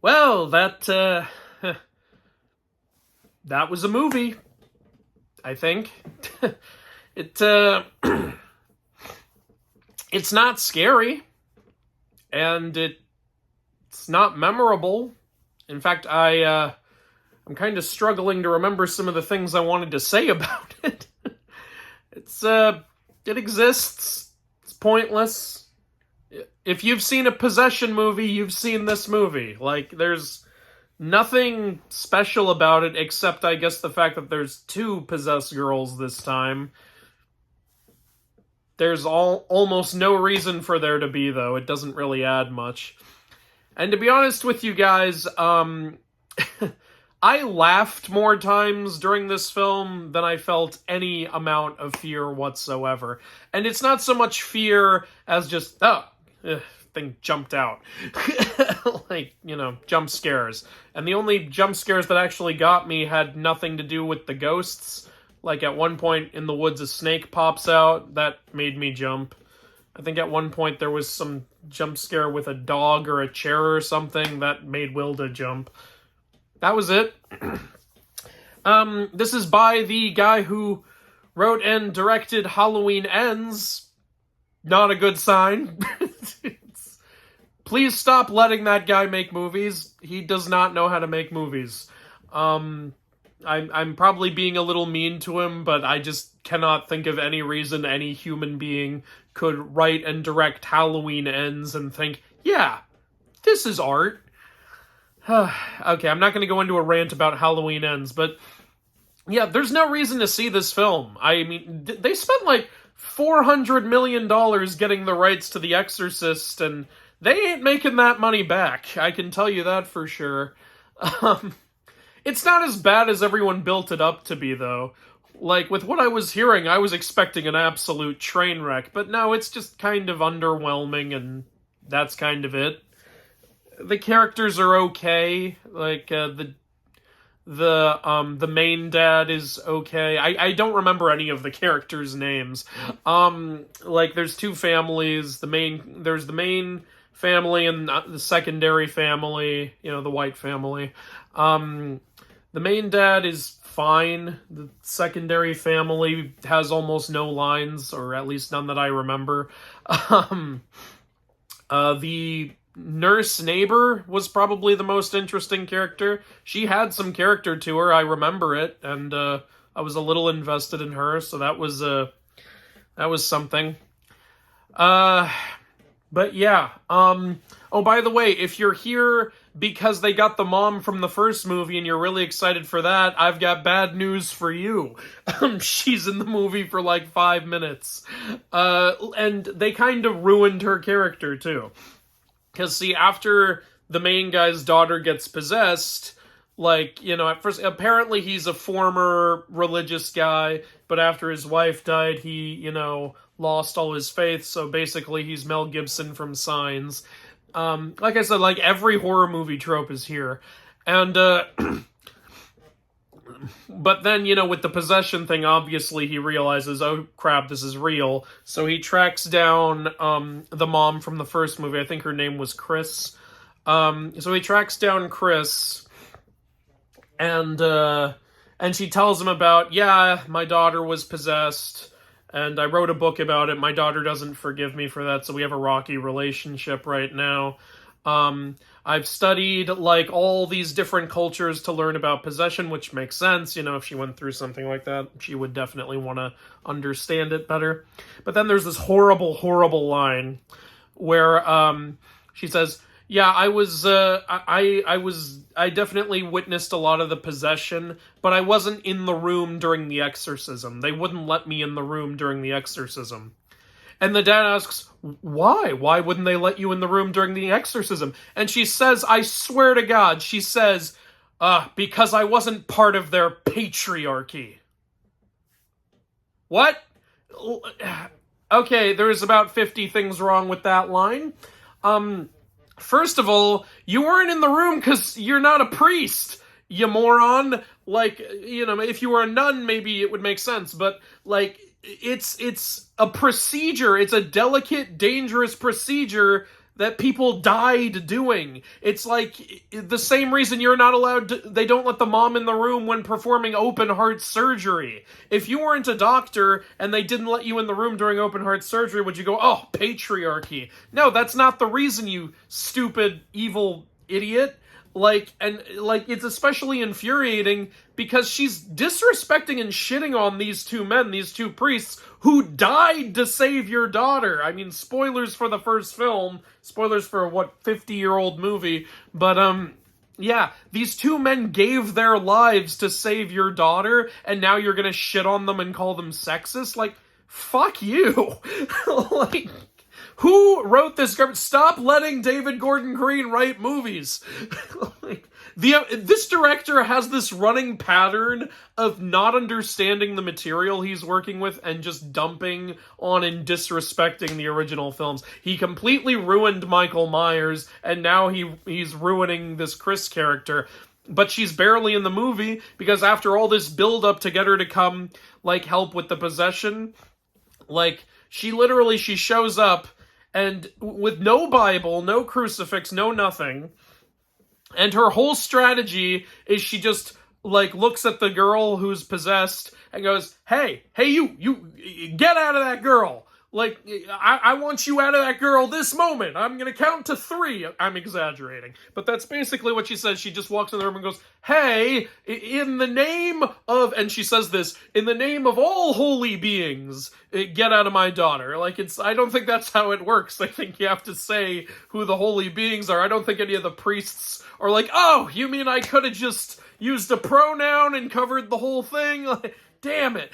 Well, that was a movie, I think. it it's not scary, and it's not memorable. In fact, I'm kind of struggling to remember some of the things I wanted to say about it. It exists. It's pointless. If you've seen a possession movie, you've seen this movie. Like, there's nothing special about it except, I guess, the fact that there's two possessed girls this time. There's almost no reason for there to be, though. It doesn't really add much. And to be honest with you guys, I laughed more times during this film than I felt any amount of fear whatsoever. And it's not so much fear as just, thing jumped out. Like, jump scares. And the only jump scares that actually got me had nothing to do with the ghosts. Like, at one point in the woods, a snake pops out. That made me jump. I think at one point there was some jump scare with a dog or a chair or something that made Wilda jump. That was it. This is by the guy who wrote and directed Halloween Ends. Not a good sign. Please stop letting that guy make movies. He does not know how to make movies. I'm probably being a little mean to him, but I just cannot think of any reason any human being could write and direct Halloween Ends and think, yeah, this is art. Okay, I'm not going to go into a rant about Halloween Ends, but yeah, there's no reason to see this film. I mean, they spent like $400 million getting the rights to The Exorcist, and they ain't making that money back. I can tell you that for sure. It's not as bad as everyone built it up to be, though. Like, with what I was hearing, I was expecting an absolute train wreck, but no, it's just kind of underwhelming, and that's kind of it. The characters are okay. Like, the main dad is okay. I don't remember any of the characters' names. Like, there's two families. There's the main family and the secondary family, the white family. The main dad is fine. The secondary family has almost no lines, or at least none that I remember. The nurse neighbor was probably the most interesting character. She had some character to her, I remember it, and I was a little invested in her, so that was something. But yeah, oh, by the way, if you're here because they got the mom from the first movie and you're really excited for that, I've got bad news for you. She's in the movie for like 5 minutes. And they kind of ruined her character, too. Because, see, after the main guy's daughter gets possessed, like, at first, apparently he's a former religious guy, but after his wife died, he, lost all his faith, so basically he's Mel Gibson from Signs. Like I said, like, every horror movie trope is here. And, but then, with the possession thing, obviously he realizes, oh crap, this is real. So he tracks down, the mom from the first movie. I think her name was Chris. So he tracks down Chris, and she tells him about, yeah, my daughter was possessed, and I wrote a book about it. My daughter doesn't forgive me for that, so we have a rocky relationship right now. I've studied, like, all these different cultures to learn about possession, which makes sense. If she went through something like that, she would definitely want to understand it better. But then there's this horrible, horrible line where she says, yeah, I definitely witnessed a lot of the possession, but I wasn't in the room during the exorcism. They wouldn't let me in the room during the exorcism. And the dad asks, why? Why wouldn't they let you in the room during the exorcism? And she says, I swear to God, she says, because I wasn't part of their patriarchy. What? Okay, there's about 50 things wrong with that line. First of all, you weren't in the room because you're not a priest, you moron. Like, if you were a nun, maybe it would make sense, but, like, it's a procedure. It's a delicate, dangerous procedure that people died doing. It's like the same reason you're not allowed to, they don't let the mom in the room when performing open heart surgery. If you weren't a doctor and they didn't let you in the room during open heart surgery, would you go, oh, patriarchy? No, that's not the reason, you stupid, evil idiot. It's especially infuriating because she's disrespecting and shitting on these two men, these two priests, who died to save your daughter. I mean, spoilers for the first film, spoilers for a, 50-year-old movie, but, yeah, these two men gave their lives to save your daughter, and now you're gonna shit on them and call them sexist? Like, fuck you. Like, who wrote this script? Stop letting David Gordon Green write movies. This director has this running pattern of not understanding the material he's working with and just dumping on and disrespecting the original films. He completely ruined Michael Myers, and now he's ruining this Chris character. But she's barely in the movie, because after all this build-up to get her to come, help with the possession, she shows up, and with no Bible, no crucifix, no nothing. And her whole strategy is she just, looks at the girl who's possessed and goes, hey, you, get out of that girl. I want you out of that girl this moment. I'm gonna count to 3. I'm exaggerating. But that's basically what she says. She just walks in the room and goes, hey, in the name of, and she says this, in the name of all holy beings, get out of my daughter. I don't think that's how it works. I think you have to say who the holy beings are. I don't think any of the priests are oh, you mean I could have just used a pronoun and covered the whole thing? Damn it.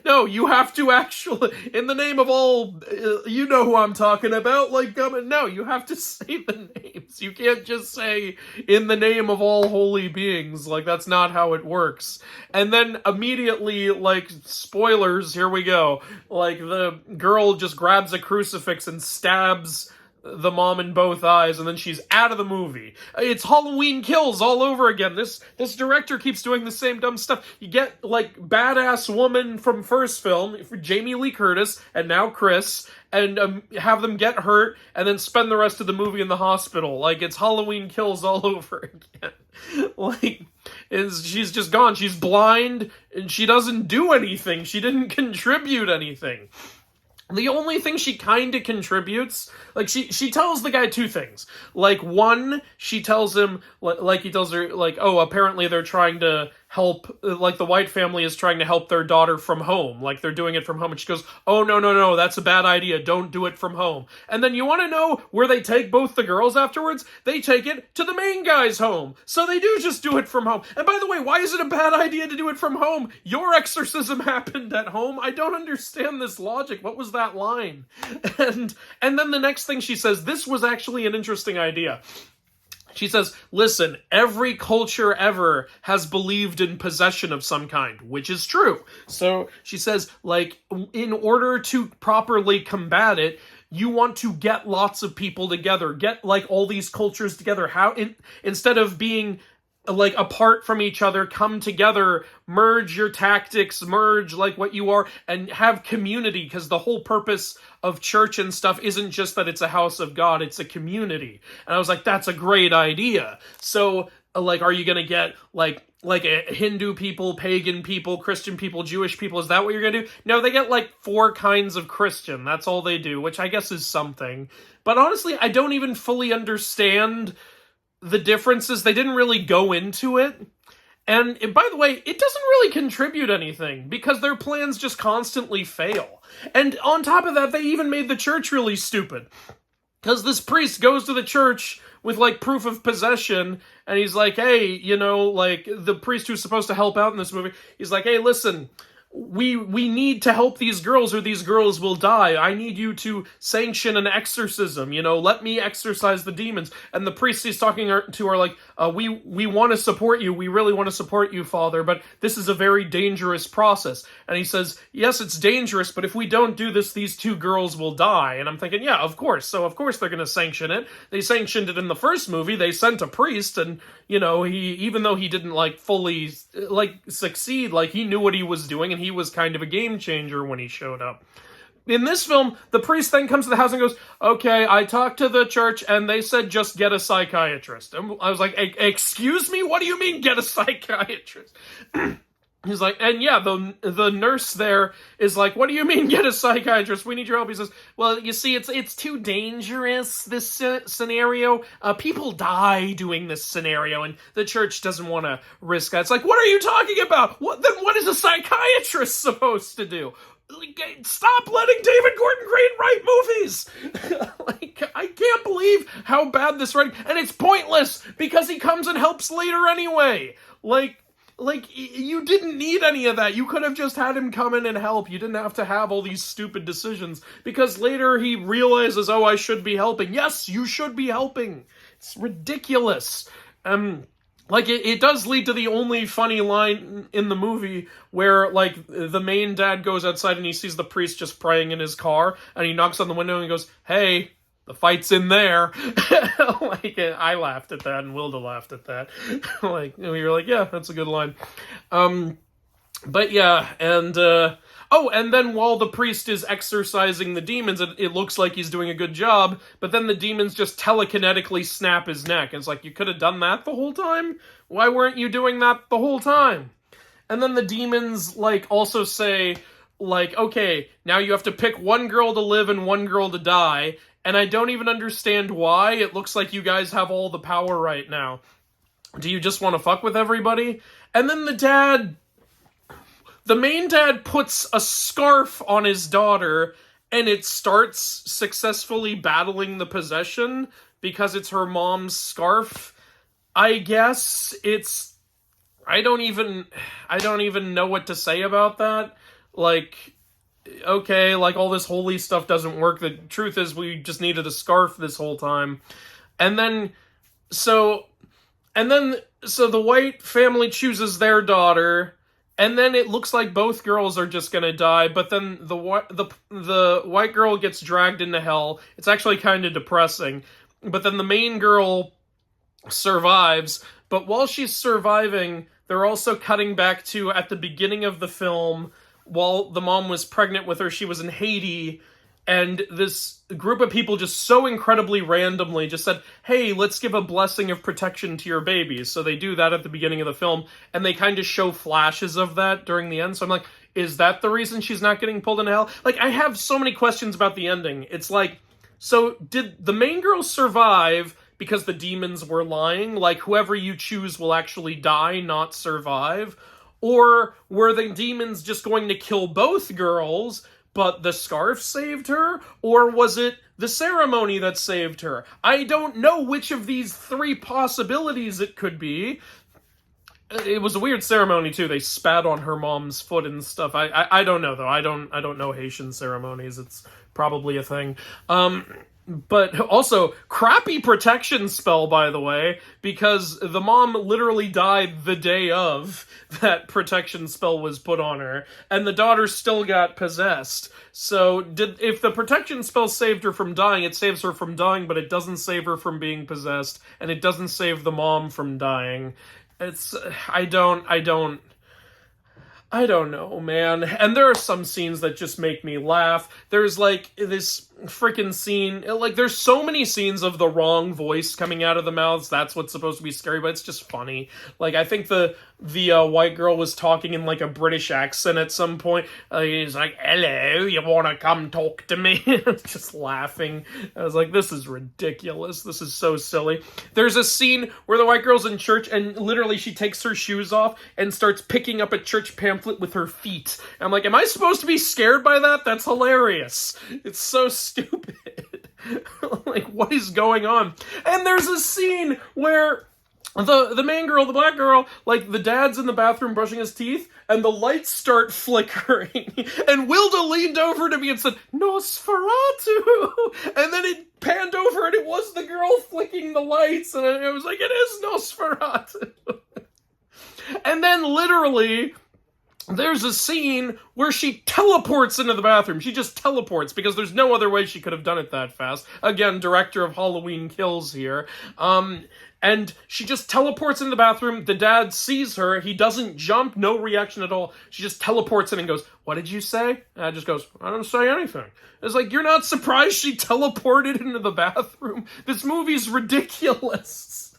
No, you have to actually, in the name of all, you know who I'm talking about, no, you have to say the names. You can't just say, in the name of all holy beings. That's not how it works. And then immediately, spoilers, here we go. The girl just grabs a crucifix and stabs the mom in both eyes, and then she's out of the movie. It's Halloween Kills all over again. This director keeps doing the same dumb stuff. You get, badass woman from first film, Jamie Lee Curtis, and now Chris, and have them get hurt, and then spend the rest of the movie in the hospital. It's Halloween Kills all over again. She's just gone. She's blind, and she doesn't do anything. She didn't contribute anything. The only thing she kind of contributes, she tells the guy 2 things. One, she tells him, he tells her, oh, apparently they're trying to help, the White family is trying to help their daughter from home. They're doing it from home. And she goes, oh, no, that's a bad idea. Don't do it from home. And then you want to know where they take both the girls afterwards? They take it to the main guy's home. So they do just do it from home. And by the way, why is it a bad idea to do it from home? Your exorcism happened at home. I don't understand this logic. What was that line? And then the next thing she says, this was actually an interesting idea. She says, listen, every culture ever has believed in possession of some kind, which is true. So she says, in order to properly combat it, you want to get lots of people together, get all these cultures together. Instead of being apart from each other, come together, merge your tactics, merge what you are, and have community, because the whole purpose of church and stuff isn't just that it's a house of God, it's a community. And I was that's a great idea. So, are you gonna get, a Hindu people, pagan people, Christian people, Jewish people? Is that what you're gonna do? No, they get, 4 kinds of Christian. That's all they do, which I guess is something. But honestly, I don't even fully understand the differences. They didn't really go into it. And by the way, it doesn't really contribute anything, because their plans just constantly fail. And on top of that, they even made the church really stupid. Because this priest goes to the church with, proof of possession, and he's hey, the priest who's supposed to help out in this movie, he's hey, listen, we need to help these girls or these girls will die. I need you to sanction an exorcism, let me exorcise the demons. And the priest he's talking to are we want to support you. We really want to support you, Father, but this is a very dangerous process. And he says, yes, it's dangerous, but if we don't do this, these 2 girls will die. And I'm thinking, yeah, of course. So of course they're going to sanction it. They sanctioned it in the first movie. They sent a priest, and, he, even though he didn't fully succeed, he knew what he was doing, and he was kind of a game changer when he showed up. In this film, the priest then comes to the house and goes, okay, I talked to the church and they said just get a psychiatrist. And I was like, excuse me? What do you mean get a psychiatrist? He's like, and yeah, the nurse there is like, what do you mean get a psychiatrist? We need your help. He says, well, you see, it's too dangerous, this scenario. People die doing this scenario, and the church doesn't want to risk that. It's like, what are you talking about? What is a psychiatrist supposed to do? Stop letting David Gordon Green write movies! I can't believe how bad this writing... And it's pointless, because he comes and helps later anyway. You didn't need any of that. You could have just had him come in and help. You didn't have to have all these stupid decisions. Because later he realizes, oh, I should be helping. Yes, you should be helping. It's ridiculous. It does lead to the only funny line in the movie where, the main dad goes outside and he sees the priest just praying in his car, and he knocks on the window and goes, hey, the fight's in there. I laughed at that, and Wilda laughed at that. We were like, yeah, that's a good line. But yeah, and then while the priest is exorcising the demons, it looks like he's doing a good job, but then the demons just telekinetically snap his neck. And it's like, you could have done that the whole time? Why weren't you doing that the whole time? And then the demons, also say, okay, now you have to pick one girl to live and one girl to die, and I don't even understand why. It looks like you guys have all the power right now. Do you just want to fuck with everybody? And then the main dad puts a scarf on his daughter, and it starts successfully battling the possession because it's her mom's scarf. I guess I don't even know what to say about that. Okay, all this holy stuff doesn't work. The truth is we just needed a scarf this whole time. So the white family chooses their daughter, and then it looks like both girls are just gonna die, but then the white girl gets dragged into hell. It's actually kind of depressing. But then the main girl survives, but while she's surviving, they're also cutting back to, at the beginning of the film, while the mom was pregnant with her, she was in Haiti, and this group of people just so incredibly randomly just said, hey, let's give a blessing of protection to your babies. So they do that at the beginning of the film, and they kind of show flashes of that during the end. So I'm like, is that the reason she's not getting pulled into hell? I have so many questions about the ending. It's so did the main girl survive because the demons were lying? Whoever you choose will actually die, not survive? Or were the demons just going to kill both girls, but the scarf saved her? Or was it the ceremony that saved her? I don't know which of these three possibilities it could be. It was a weird ceremony too. They spat on her mom's foot and stuff. I don't know though. I don't know Haitian ceremonies. It's probably a thing. But also, crappy protection spell, by the way, because the mom literally died the day of that protection spell was put on her, and the daughter still got possessed. So, if the protection spell saved her from dying, it saves her from dying, but it doesn't save her from being possessed, and it doesn't save the mom from dying. I don't know, man. And there are some scenes that just make me laugh. There's this freaking scene, there's so many scenes of the wrong voice coming out of the mouths. That's what's supposed to be scary, but it's just funny. I think the white girl was talking in a British accent at some point. He's like, hello, you want to come talk to me? Just laughing. I was like, this is ridiculous. This is so silly. There's a scene where the white girl's in church and literally she takes her shoes off and starts picking up a church pamphlet with her feet. And I'm like, am I supposed to be scared by that? That's hilarious. It's so stupid. What is going on? And there's a scene where the main girl, the black girl, the dad's in the bathroom brushing his teeth, and the lights start flickering. And Wilda leaned over to me and said, Nosferatu! And then it panned over, and it was the girl flicking the lights, and I was like, it is Nosferatu! And then literally, there's a scene where she teleports into the bathroom. She just teleports because there's no other way she could have done it that fast. Again, director of Halloween Kills here. And she just teleports into the bathroom. The dad sees her. He doesn't jump, no reaction at all. She just teleports in and goes, "What did you say?" And dad just goes, "I didn't say anything." It's like, you're not surprised she teleported into the bathroom? This movie's ridiculous.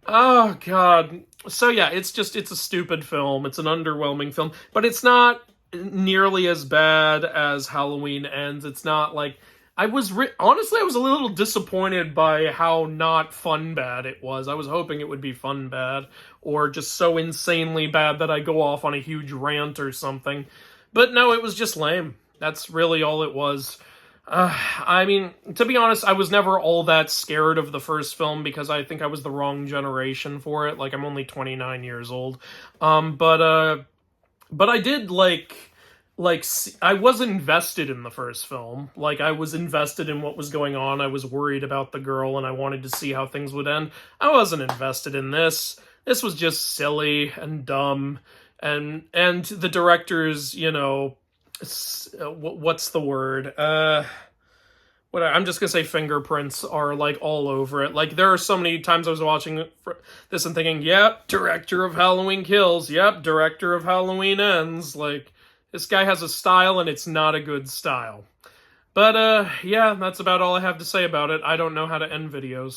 Oh, God. So yeah, it's a stupid film. It's an underwhelming film, but it's not nearly as bad as Halloween Ends. It's not like, honestly, I was a little disappointed by how not fun bad it was. I was hoping it would be fun bad, or just so insanely bad that I go off on a huge rant or something. But no, it was just lame. That's really all it was. I mean, to be honest, I was never all that scared of the first film because I think I was the wrong generation for it. Like, I'm only 29 years old. But I did I was invested in the first film. Like, I was invested in what was going on. I was worried about the girl and I wanted to see how things would end. I wasn't invested in this. This was just silly and dumb. And the director's, what's the word? I'm just gonna say fingerprints are like all over it. Like, there are so many times I was watching this and thinking, "Yep, director of Halloween Kills. Yep, director of Halloween Ends." Like, this guy has a style and it's not a good style. But yeah, that's about all I have to say about it. I don't know how to end videos.